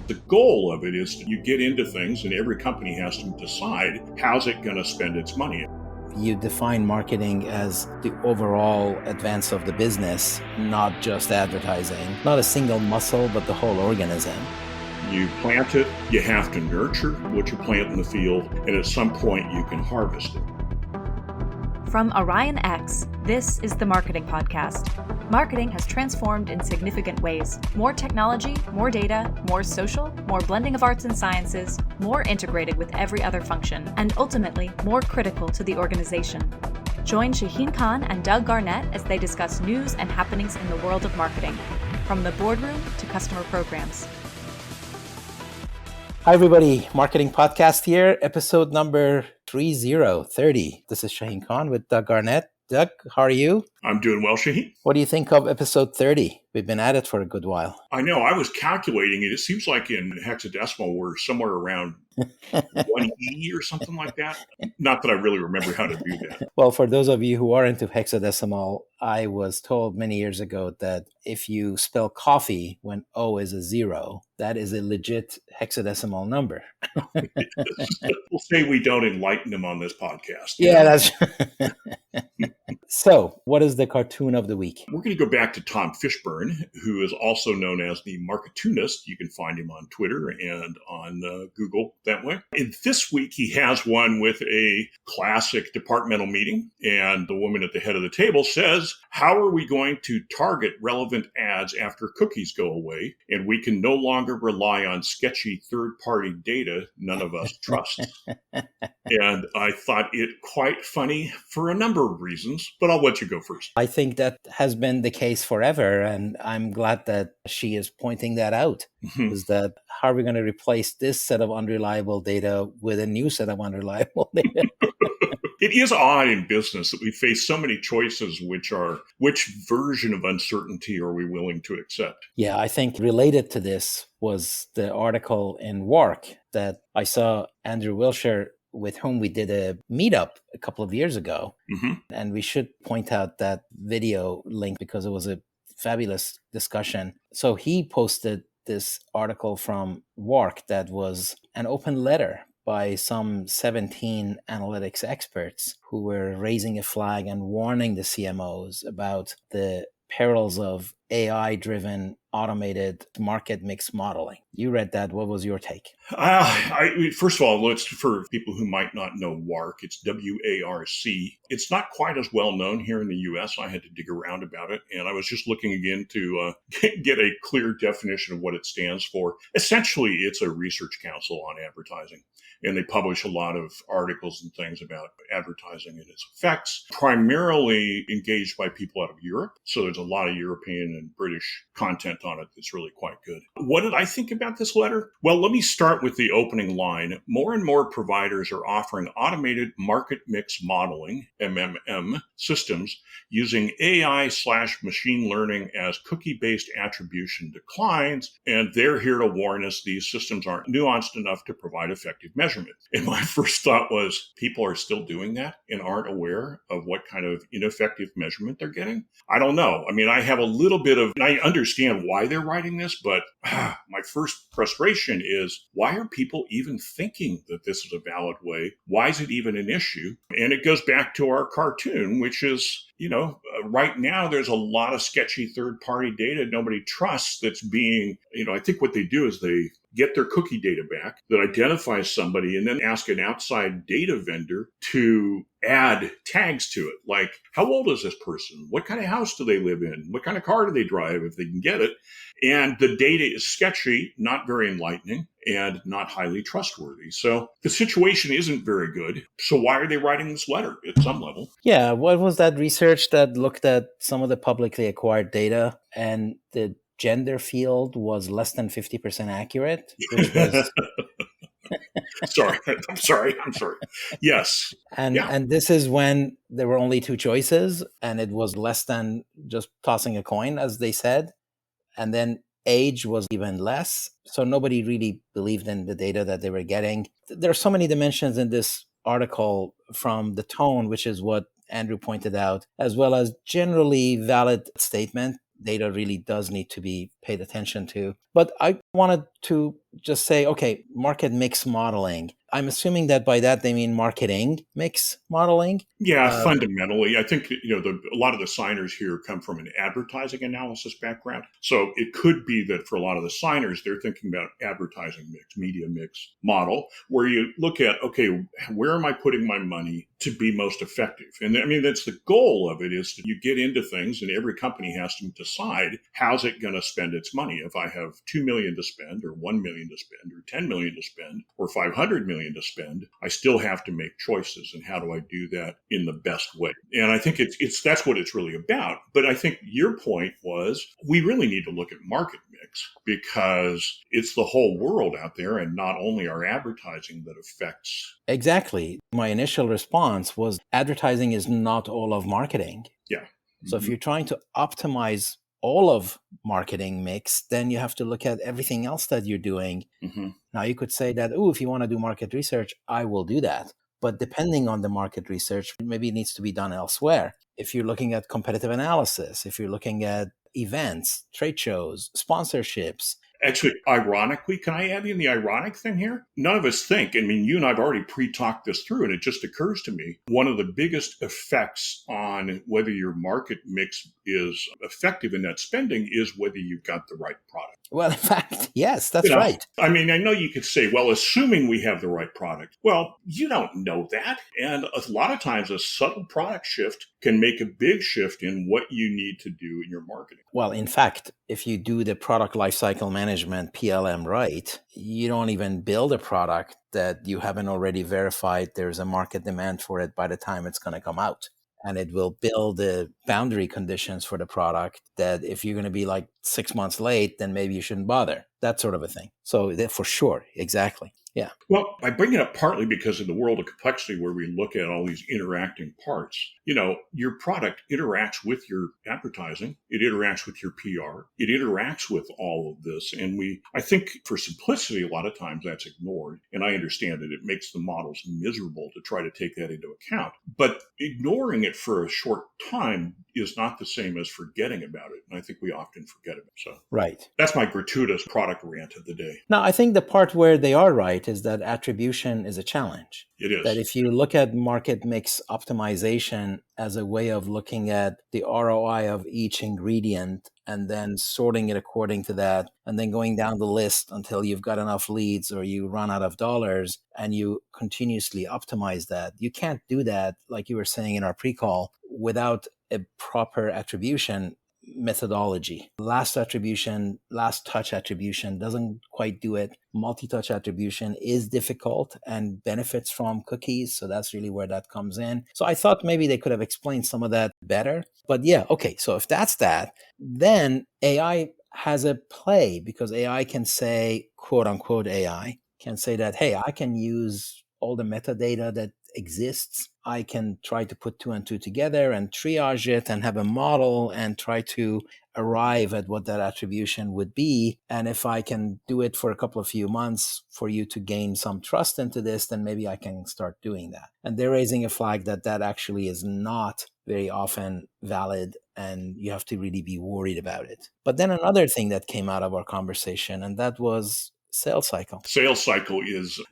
The goal of it is you get into things and every company has to decide how's it going to spend its money. You define marketing as the overall advance of the business, not just advertising. Not a single muscle, but the whole organism. You plant it, you have to nurture what you plant in the field, and at some point you can harvest it. From Orion X, this is the Marketing Podcast. Marketing has transformed in significant ways. More technology, more data, more social, more blending of arts and sciences, more integrated with every other function, and ultimately more critical to the organization. Join Shaheen Khan and Doug Garnett as they discuss news and happenings in the world of marketing, from the boardroom to customer programs. Hi everybody, Marketing Podcast here, episode number 30. This is Shaheen Khan with Doug Garnett. Doug, how are you? I'm doing well, Shaheen. What do you think of episode 30? We've been at it for a good while. I know, I was calculating it. It seems like in hexadecimal we're somewhere around 1E or something like that. Not that I really remember how to do that. Well, for those of you who are into hexadecimal, I was told many years ago that if you spell coffee when O is a 0, that is a legit hexadecimal number. We'll say we don't enlighten them on this podcast. Yeah, that's So, what is the cartoon of the week? We're going to go back to Tom Fishburne, who is also known as the Marketunist. You can find him on Twitter and on Google that way. And this week, he has one with a classic departmental meeting. And the woman at the head of the table says, how are we going to target relevant ads after cookies go away? And we can no longer rely on sketchy third-party data none of us trust. And I thought it quite funny for a number of reasons, but I'll let you go first. I think that has been the case forever, and I'm glad that she is pointing that out. Is that how are we going to replace this set of unreliable data with a new set of unreliable data? It is odd in business that we face so many choices, which version of uncertainty are we willing to accept? Yeah, I think related to this was the article in WARC that I saw Andrew Wilshire, with whom we did a meetup a couple of years ago. And we should point out that video link because it was a fabulous discussion. So he posted this article from WARC that was an open letter by some 17 analytics experts who were raising a flag and warning the CMOs about the perils of AI-driven automated market mix modeling. You read that. What was your take? First of all, for people who might not know WARC, it's WARC. It's not quite as well known here in the U.S. I had to dig around about it, and I was just looking again to get a clear definition of what it stands for. Essentially, it's a research council on advertising, and they publish a lot of articles and things about advertising and its effects, primarily engaged by people out of Europe. So there's a lot of European and British content on it that's really quite good. What did I think about this letter? Well, let me start with the opening line. More and more providers are offering automated market mix modeling, MMM, systems using AI/machine learning as cookie-based attribution declines, and they're here to warn us these systems aren't nuanced enough to provide effective measurement. And my first thought was, people are still doing that and aren't aware of what kind of ineffective measurement they're getting? I don't know. I mean, I have a little bit of, and I understand why they're writing this, but my first frustration is, why are people even thinking that this is a valid way? Why is it even an issue? And it goes back to our cartoon, which is, right now there's a lot of sketchy third-party data nobody trusts that's being, I think what they do is they get their cookie data back that identifies somebody and then ask an outside data vendor to add tags to it. Like, how old is this person? What kind of house do they live in? What kind of car do they drive if they can get it? And the data is sketchy, not very enlightening, and not highly trustworthy. So the situation isn't very good. So why are they writing this letter at some level? Yeah, what was that research that looked at some of the publicly acquired data and the gender field was less than 50% accurate? Which was... I'm sorry. Yes. And this is when there were only two choices and it was less than just tossing a coin, as they said. And then age was even less. So nobody really believed in the data that they were getting. There are so many dimensions in this article, from the tone, which is what Andrew pointed out, as well as generally valid statement data really does need to be paid attention to. But I wanted to just say, okay, market mix modeling. I'm assuming that by that they mean marketing mix modeling. Yeah, fundamentally, I think a lot of the signers here come from an advertising analysis background. So it could be that for a lot of the signers, they're thinking about advertising mix, media mix model, where you look at, okay, where am I putting my money to be most effective? And I mean, that's the goal of it, is that you get into things and every company has to decide how's it going to spend its money. If I have 2 million to spend or 1 million to spend or 10 million to spend or 500 million to spend, I still have to make choices. And how do I do that in the best way? And I think that's what it's really about. But I think your point was we really need to look at market mix, because it's the whole world out there and not only our advertising that affects. Exactly. My initial response was advertising is not all of marketing. Yeah. So if you're trying to optimize all of marketing mix, then you have to look at everything else that you're doing. Now you could say that, if you want to do market research, I will do that. But depending on the market research, maybe it needs to be done elsewhere. If you're looking at competitive analysis, if you're looking at events, trade shows, sponsorships. Actually, ironically, can I add in the ironic thing here? None of us think, I mean, you and I have already pre-talked this through, and it just occurs to me, one of the biggest effects on whether your market mix is effective in that spending is whether you've got the right product. Well, in fact, yes, that's right. I mean, I know you could say, well, assuming we have the right product. Well, you don't know that. And a lot of times a subtle product shift can make a big shift in what you need to do in your marketing. Well, in fact, if you do the product lifecycle management, PLM, right, you don't even build a product that you haven't already verified there's a market demand for it by the time it's going to come out. And it will build the boundary conditions for the product that if you're going to be like 6 months late, then maybe you shouldn't bother. That sort of a thing. So that for sure. Exactly. Yeah. Well, I bring it up partly because in the world of complexity where we look at all these interacting parts, your product interacts with your advertising. It interacts with your PR. It interacts with all of this. And I think for simplicity, a lot of times that's ignored. And I understand that it makes the models miserable to try to take that into account. But ignoring it for a short time is not the same as forgetting about it. And I think we often forget about it. So right. That's my gratuitous product rant of the day. Now, I think the part where they are right is that attribution is a challenge. It is. That if you look at market mix optimization as a way of looking at the ROI of each ingredient and then sorting it according to that, and then going down the list until you've got enough leads or you run out of dollars and you continuously optimize that, you can't do that, like you were saying in our pre-call, without a proper attribution methodology. Last touch attribution doesn't quite do it. Multi-touch attribution is difficult and benefits from cookies. So that's really where that comes in. So I thought maybe they could have explained some of that better. But yeah, okay. So if that's that, then AI has a play, because AI can say, quote unquote, AI can say that, hey, I can use all the metadata that exists. I can try to put 2 and 2 together and triage it and have a model and try to arrive at what that attribution would be. And if I can do it for a couple of few months for you to gain some trust into this, then maybe I can start doing that. And they're raising a flag that actually is not very often valid, and you have to really be worried about it. But then another thing that came out of our conversation, and that was sales cycle. Sales cycle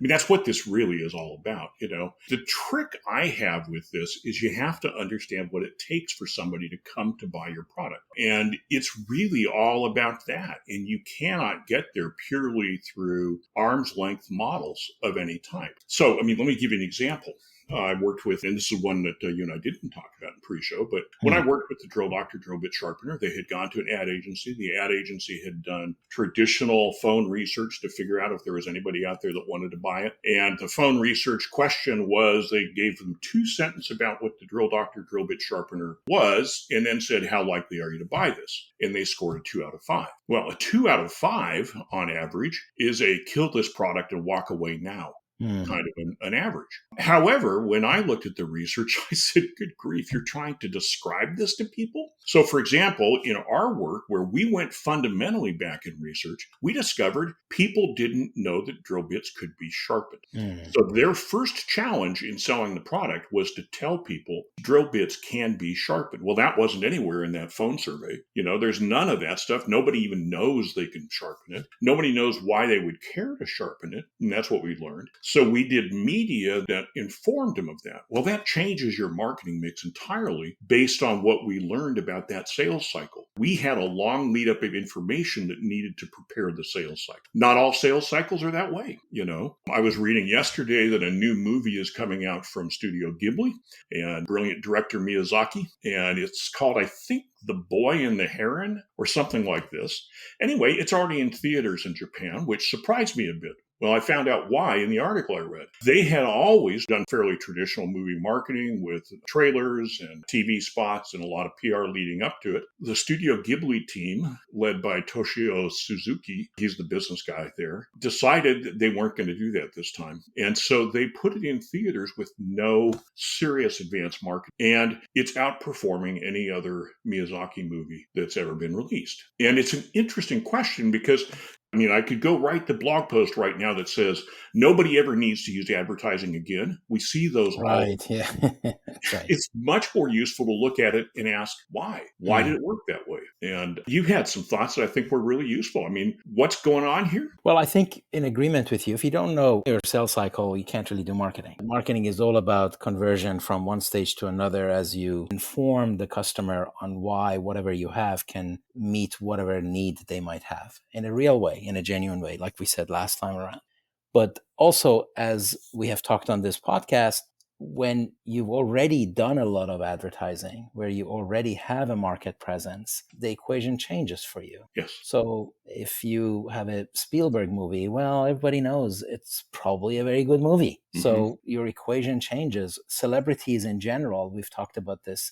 that's what this really is all about. The trick I have with this is you have to understand what it takes for somebody to come to buy your product. And it's really all about that. And you cannot get there purely through arm's length models of any type. So, let me give you an example. I worked with, and this is one that you and I didn't talk about in pre-show, but when I worked with the Drill Doctor Drill Bit Sharpener, they had gone to an ad agency. The ad agency had done traditional phone research to figure out if there was anybody out there that wanted to buy it. And the phone research question was, they gave them 2 sentences about what the Drill Doctor Drill Bit Sharpener was, and then said, how likely are you to buy this? And they scored a 2 out of 5. Well, a 2 out of 5 on average is a kill this product and walk away now. kind of an average. However, when I looked at the research, I said, good grief, you're trying to describe this to people? So, for example, in our work, where we went fundamentally back in research, we discovered people didn't know that drill bits could be sharpened. So their first challenge in selling the product was to tell people drill bits can be sharpened. Well, that wasn't anywhere in that phone survey. There's none of that stuff. Nobody even knows they can sharpen it. Nobody knows why they would care to sharpen it. And that's what we learned. So we did media that informed them of that. Well, that changes your marketing mix entirely based on what we learned about that sales cycle. We had a long lead up of information that needed to prepare the sales cycle. Not all sales cycles are that way. I was reading yesterday that a new movie is coming out from Studio Ghibli and brilliant director Miyazaki. And it's called, I think, The Boy and the Heron or something like this. Anyway, it's already in theaters in Japan, which surprised me a bit. Well, I found out why in the article I read. They had always done fairly traditional movie marketing with trailers and TV spots and a lot of PR leading up to it. The Studio Ghibli team, led by Toshio Suzuki, he's the business guy there, decided that they weren't going to do that this time. And so they put it in theaters with no serious advanced marketing. And it's outperforming any other Miyazaki movie that's ever been released. And it's an interesting question because I could go write the blog post right now that says nobody ever needs to use advertising again. We see those Right, all. yeah. That's right. It's much more useful to look at it and ask why. Why did it work that way? And you had some thoughts that I think were really useful. What's going on here? Well, I think in agreement with you, if you don't know your sales cycle, you can't really do marketing. Marketing is all about conversion from one stage to another as you inform the customer on why whatever you have can meet whatever need they might have in a real way, in a genuine way, like we said last time around. But also, as we have talked on this podcast, when you've already done a lot of advertising, where you already have a market presence, the equation changes for you. Yes. So if you have a Spielberg movie, well, everybody knows it's probably a very good movie. Mm-hmm. So your equation changes. Celebrities in general, we've talked about this,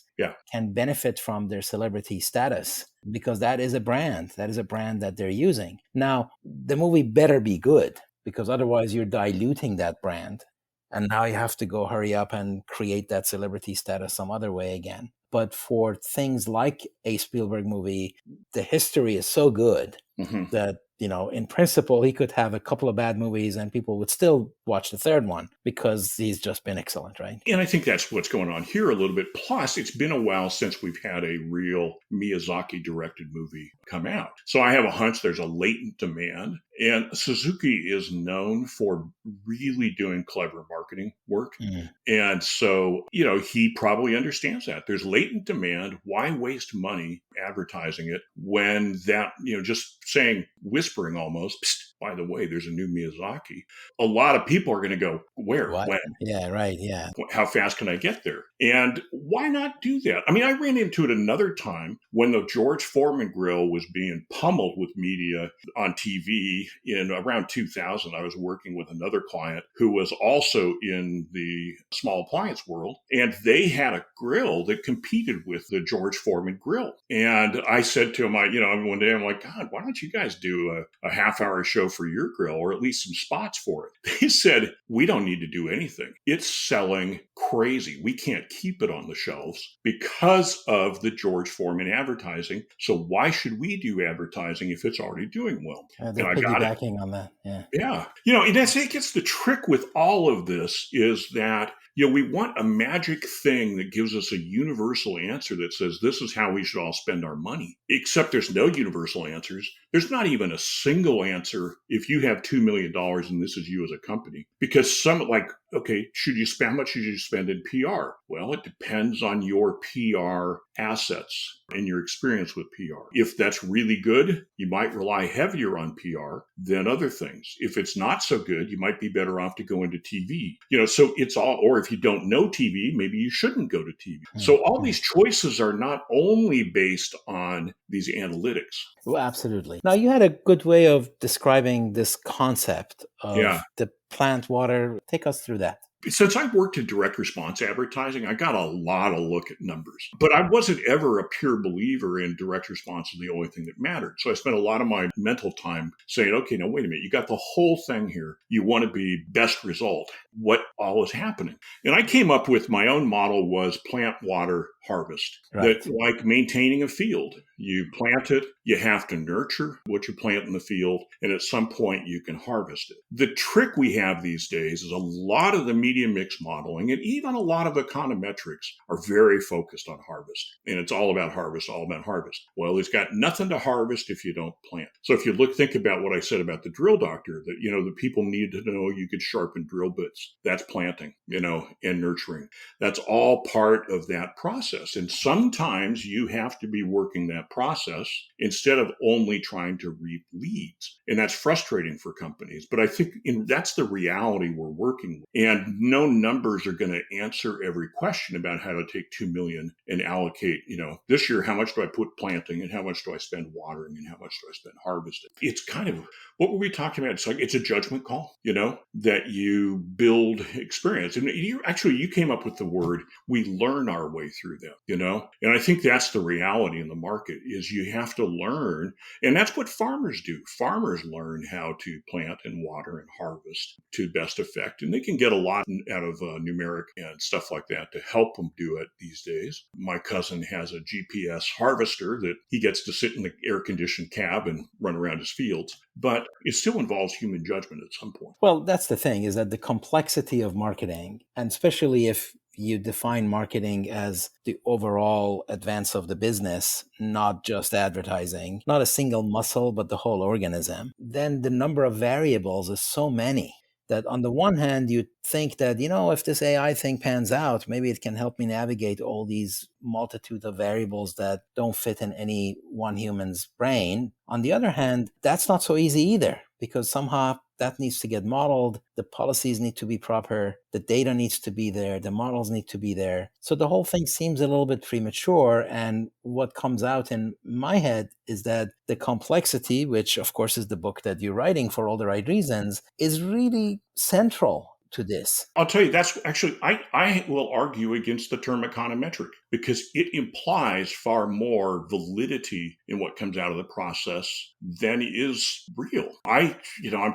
can benefit from their celebrity status because that is a brand. That is a brand that they're using. Now, the movie better be good because otherwise you're diluting that brand. And now you have to go hurry up and create that celebrity status some other way again. But for things like a Spielberg movie, the history is so good that, in principle, he could have a couple of bad movies and people would still watch the third one because he's just been excellent, right? And I think that's what's going on here a little bit. Plus, it's been a while since we've had a real Miyazaki-directed movie come out. So I have a hunch there's a latent demand. And Suzuki is known for really doing clever marketing work. And so, he probably understands that. There's latent demand. Why waste money advertising it when that, just saying, whispering almost, by the way, there's a new Miyazaki. A lot of people are going to go, where, what? when? Yeah, right, yeah. How fast can I get there? And why not do that? I ran into it another time when the George Foreman grill was being pummeled with media on TV in around 2000. I was working with another client who was also in the small appliance world, and they had a grill that competed with the George Foreman grill. And I said to him, one day I'm like, God, why don't you guys do a half-hour show for your grill or at least some spots for it? They said, we don't need to do anything. It's selling crazy. We can't keep it on the shelves because of the George Foreman advertising. So why should we do advertising if it's already doing well? They're piggybacking on that. Yeah. And I think it's the trick with all of this is that we want a magic thing that gives us a universal answer that says this is how we should all spend our money. Except there's no universal answers. There's not even a single answer if you have $2 million and this is you as a company. Because how much should you spend in PR? Well, it depends on your PR assets and your experience with PR. If that's really good, you might rely heavier on PR than other things. If it's not so good, you might be better off to go into TV. So it's all, or if you don't know TV, maybe you shouldn't go to TV. So all these choices are not only based on these analytics. Well, absolutely. Now, you had a good way of describing this concept of the plant water. Take us through that. Since I worked in direct response advertising, I got a lot of look at numbers, but I wasn't ever a pure believer in direct response as the only thing that mattered. So I spent a lot of my mental time saying, okay, now wait a minute, you got the whole thing here. You want to be best result. What all is happening? And I came up with my own model was plant, water, harvest. Right. That like maintaining a field. You plant it, you have to nurture what you plant in the field, and at some point you can harvest it. The trick we have these days is a lot of the media mix modeling and even a lot of econometrics are very focused on harvest. And it's all about harvest, all about harvest. Well, it's got nothing to harvest if you don't plant. So if you think about what I said about the drill doctor, that, the people need to know you could sharpen drill bits. That's planting, and nurturing. That's all part of that process. And sometimes you have to be working that process instead of only trying to reap leads. And that's frustrating for companies. But I think that's the reality we're working with. And no numbers are going to answer every question about how to take 2 million and allocate, this year, how much do I put planting and how much do I spend watering and how much do I spend harvesting? It's kind of, what were we talking about? It's a judgment call, that you build experience. And you came up with the word, we learn our way through them, and I think that's the reality in the market is you have to learn. And that's what farmers do. Farmers learn how to plant and water and harvest to best effect. And they can get a lot out of numeric and stuff like that to help them do it these days. My cousin has a GPS harvester that he gets to sit in the air-conditioned cab and run around his fields. But it still involves human judgment at some point. Well, that's the thing, is that the complexity of marketing, and especially if you define marketing as the overall advance of the business, not just advertising, not a single muscle, but the whole organism, then the number of variables is so many that on the one hand, you think that, if this AI thing pans out, maybe it can help me navigate all these multitude of variables that don't fit in any one human's brain. On the other hand, that's not so easy either, because somehow that needs to get modeled. The policies need to be proper. The data needs to be there. The models need to be there. So the whole thing seems a little bit premature. And what comes out in my head is that the complexity, which of course is the book that you're writing for all the right reasons, is really central to this. I'll tell you, that's actually, I will argue against the term econometric because it implies far more validity in what comes out of the process than is real. I'm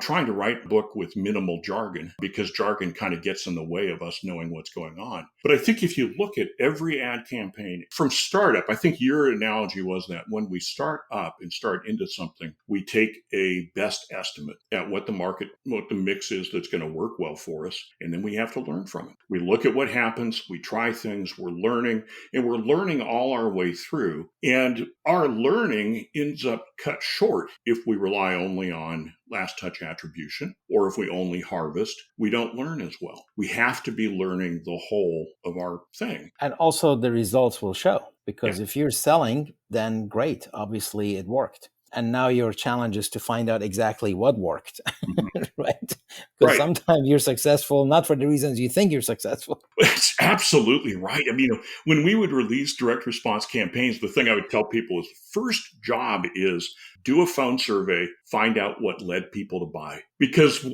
trying to write a book with minimal jargon because jargon kind of gets in the way of us knowing what's going on. But I think if you look at every ad campaign from startup, I think your analogy was that when we start up and start into something, we take a best estimate at what the mix is that's going to work well for us. And then we have to learn from it. We look at what happens, we try things, we're learning, and we're learning all our way through. And our learning ends up cut short if we rely only on last touch attribution, or if we only harvest, we don't learn as well. We have to be learning the whole of our thing. And also the results will show, because if you're selling, then great, obviously it worked. And now your challenge is to find out exactly what worked, right? Because sometimes you're successful, not for the reasons you think you're successful. That's absolutely right. I mean, when we would release direct response campaigns, the thing I would tell people is first job is do a phone survey, find out what led people to buy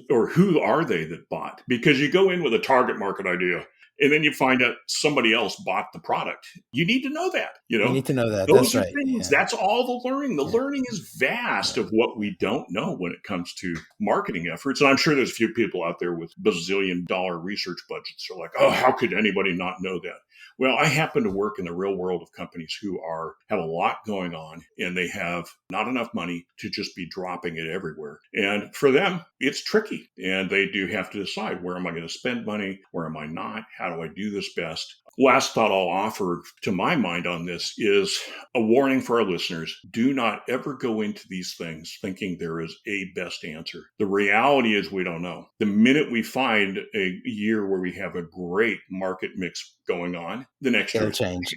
or who are they that bought? Because you go in with a target market idea. And then you find out somebody else bought the product. You need to know that. You need to know that. Those That's are right. things. Yeah. That's all the learning. The learning is vast of what we don't know when it comes to marketing efforts. And I'm sure there's a few people out there with bazillion-dollar research budgets who are like, oh, how could anybody not know that? Well, I happen to work in the real world of companies who have a lot going on and they have not enough money to just be dropping it everywhere. And for them, it's tricky. And they do have to decide, where am I going to spend money? Where am I not? How do I do this best? Last thought I'll offer to my mind on this is a warning for our listeners. Do not ever go into these things thinking there is a best answer. The reality is we don't know. The minute we find a year where we have a great market mix going on, the next year it'll change.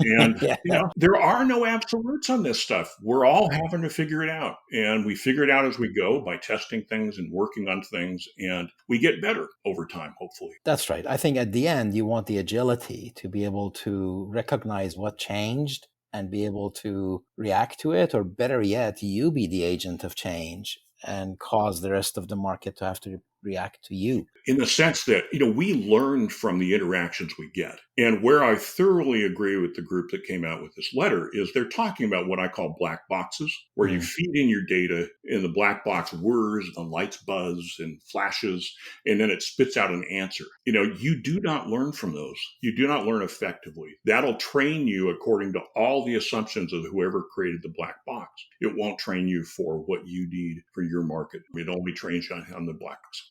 And there are no absolutes on this stuff. We're all having to figure it out. And we figure it out as we go by testing things and working on things. And we get better over time, hopefully. That's right. I think at the end, you want the agility to be able to recognize what changed and be able to react to it, or better yet, you be the agent of change and cause the rest of the market to have to react to you. In the sense that, we learn from the interactions we get. And where I thoroughly agree with the group that came out with this letter is they're talking about what I call black boxes, where you feed in your data and the black box whirs and lights buzz and flashes, and then it spits out an answer. You do not learn from those. You do not learn effectively. That'll train you according to all the assumptions of whoever created the black box. It won't train you for what you need for your market. It only trains you on the black box.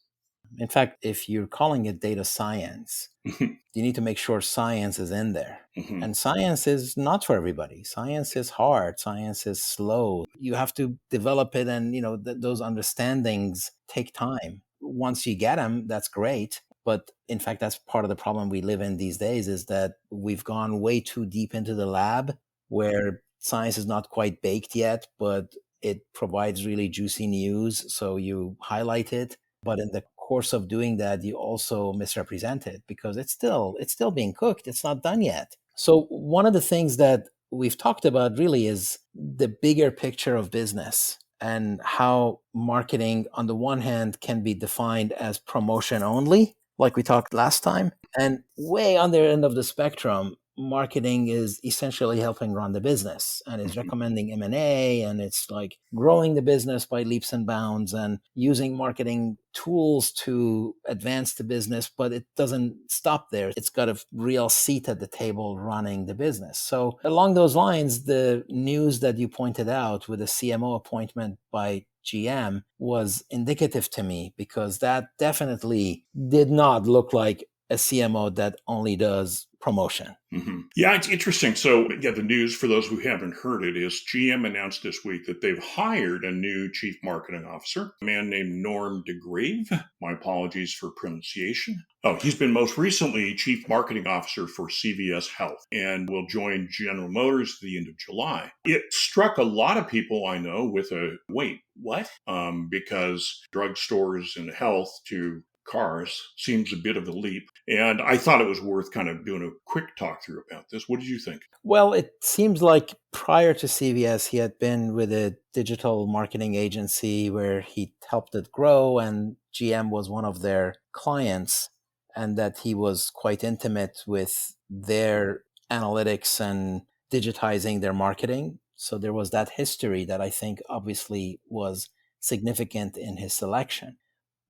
In fact, if you're calling it data science, you need to make sure science is in there. And science is not for everybody. Science is hard. Science is slow. You have to develop it, and those understandings take time. Once you get them, that's great. But in fact, that's part of the problem we live in these days, is that we've gone way too deep into the lab, where science is not quite baked yet, but it provides really juicy news. So you highlight it. But in the course of doing that, you also misrepresent it, because it's still being cooked. It's not done yet. So one of the things that we've talked about really is the bigger picture of business, and how marketing on the one hand can be defined as promotion only, like we talked last time, and way on the end of the spectrum, marketing is essentially helping run the business, and is recommending M&A, and it's like growing the business by leaps and bounds and using marketing tools to advance the business. But it doesn't stop there. It's got a real seat at the table running the business. So along those lines, the news that you pointed out with a CMO appointment by GM was indicative to me, because that definitely did not look like a CMO that only does promotion. Yeah, it's interesting. So, the news, for those who haven't heard it, is GM announced this week that they've hired a new chief marketing officer, a man named Norm DeGrave. My apologies for pronunciation. He's been most recently chief marketing officer for CVS Health and will join General Motors at the end of July. It struck a lot of people I know with a wait, what? Because drugstores and health to cars seems a bit of a leap. And I thought it was worth kind of doing a quick talk through about this. What did you think? Well, it seems like prior to CVS, he had been with a digital marketing agency where he helped it grow, and GM was one of their clients, and that he was quite intimate with their analytics and digitizing their marketing. So there was that history that I think obviously was significant in his selection.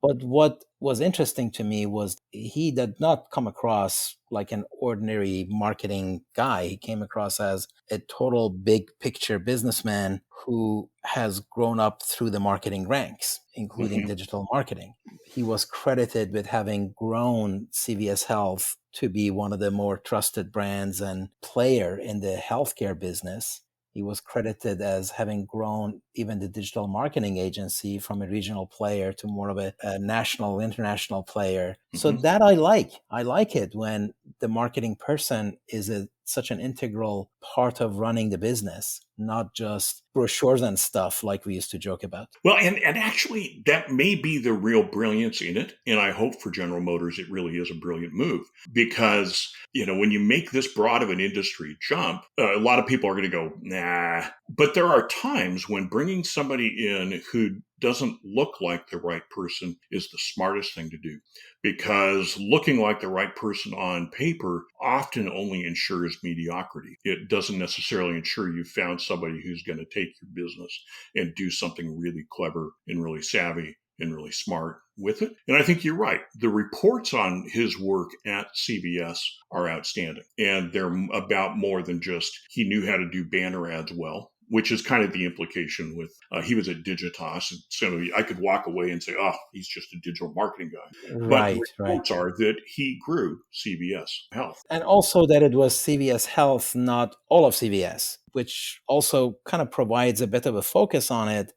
But what was interesting to me was he did not come across like an ordinary marketing guy. He came across as a total big picture businessman who has grown up through the marketing ranks, including digital marketing. He was credited with having grown CVS Health to be one of the more trusted brands and player in the healthcare business. He was credited as having grown even the digital marketing agency from a regional player to more of a national, international player. So that I like. I like it when the marketing person is such an integral part of running the business, not just brochures and stuff like we used to joke about. Well, and actually, that may be the real brilliance in it. And I hope for General Motors, it really is a brilliant move, because, when you make this broad of an industry jump, a lot of people are going to go, nah. But there are times when bringing somebody in who doesn't look like the right person is the smartest thing to do, because looking like the right person on paper often only ensures mediocrity. It doesn't necessarily ensure you found somebody who's going to take your business and do something really clever and really savvy and really smart with it. And I think you're right. The reports on his work at CVS are outstanding. And they're about more than just he knew how to do banner ads well, which is kind of the implication with he was at Digitas. And so I could walk away and say, he's just a digital marketing guy. Right, but the reports are that he grew CVS Health. And also that it was CVS Health, not all of CVS, which also kind of provides a bit of a focus on it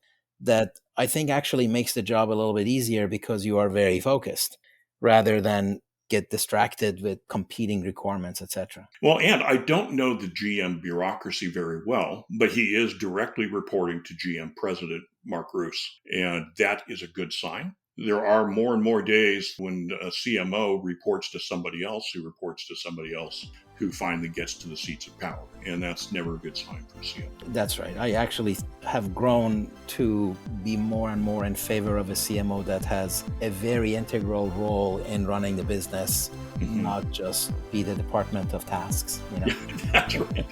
that I think actually makes the job a little bit easier, because you are very focused rather than get distracted with competing requirements, etc. Well, and I don't know the GM bureaucracy very well, but he is directly reporting to GM President Mark Roos, and that is a good sign. There are more and more days when a CMO reports to somebody else who reports to somebody else who finally gets to the seats of power. And that's never a good sign for a CMO. That's right. I actually have grown to be more and more in favor of a CMO that has a very integral role in running the business, not just be the department of tasks. Yeah, that's right.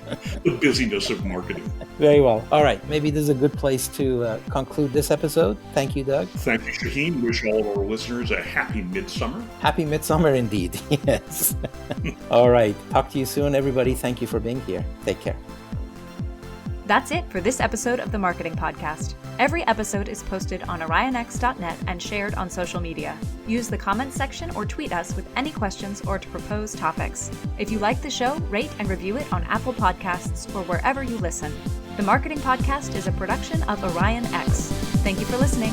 The busyness of marketing. Very well. All right. Maybe this is a good place to conclude this episode. Thank you, Doug. Thank you, Shaheen. Wish all of our listeners a happy midsummer. Happy midsummer indeed. Yes. All right. Talk to you soon, everybody. Thank you for being here. Take care. That's it for this episode of the Marketing Podcast. Every episode is posted on orionx.net and shared on social media. Use the comments section or tweet us with any questions or to propose topics. If you like the show, rate and review it on Apple Podcasts or wherever you listen. The Marketing Podcast is a production of Orion X. Thank you for listening.